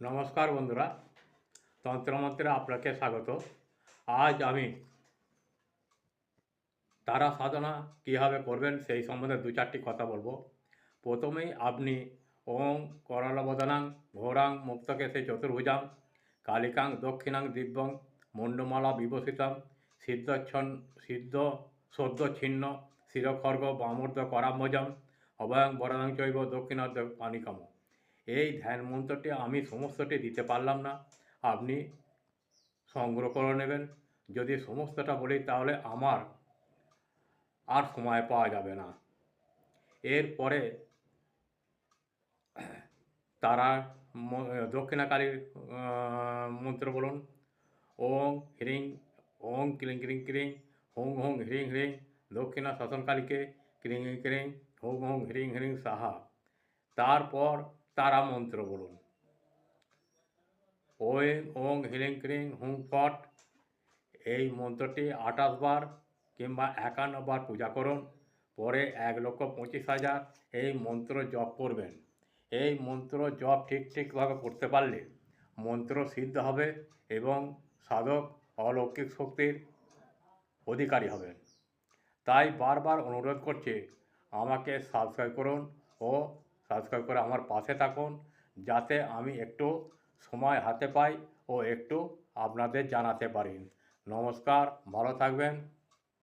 নমস্কার বন্ধুরা, তন্ত্রমন্ত্রে আপনাকে স্বাগত। আজ আমি তারা সাধনা কীভাবে করবেন সেই সম্বন্ধে দু চারটি কথা বলবো। প্রথমেই আপনি ওং করলবদনাং ঘোরাং মুক্তকেশে চতুর্ভুজাং কালিকাং দক্ষিণাং দিব্যং মুন্ডমালা বিভূষিতং সিদ্ধ সদ্য ছিন্ন শিরখর্গ বামূর্ধ করাম্বজং অভয়ং বরদাং চৈব দক্ষিণার্ধ পানিকাম, এই ধ্যান মন্ত্রটি আমি সমস্তটি দিতে পারলাম না, আপনি সংগ্রহ করে নেবেন। যদি সমস্তটা বলি তাহলে আমার আর সময় পাওয়া যাবে না। এরপরে তারা দক্ষিণাকালীর মন্ত্র বলুন। ওং হ্রিং ওং ক্লিং ক্রিং ক্রিং হুং হুং হ্রিং হ্রিং দক্ষিণা শাসনকালীকে ক্রিং ক্রিং হুং হুং হ্রিং হ্রিং সাহা। তারপর তারা মন্ত্র বলুন। ওং ওং হ্রিং ক্রিং হুং ফট। এই মন্ত্রটি 28 বার কিংবা 51 বার পূজা করুন। পরে 1,25,000 এই মন্ত্র জপ করবেন। এই মন্ত্র জপ ঠিকভাবে করতে পারলে মন্ত্র সিদ্ধ হবে এবং সাধক অলৌকিক শক্তির অধিকারী হবেন। তাই বারবার অনুরোধ করছি, আমাকে সাবস্ক্রাইব করুন ও সাবস্ক্রাইব করে আমার পাশে থাকুন, যাতে আমি একটু সময় হাতে পাই ও একটু আপনাদের জানাতে পারি। নমস্কার, ভালো থাকবেন।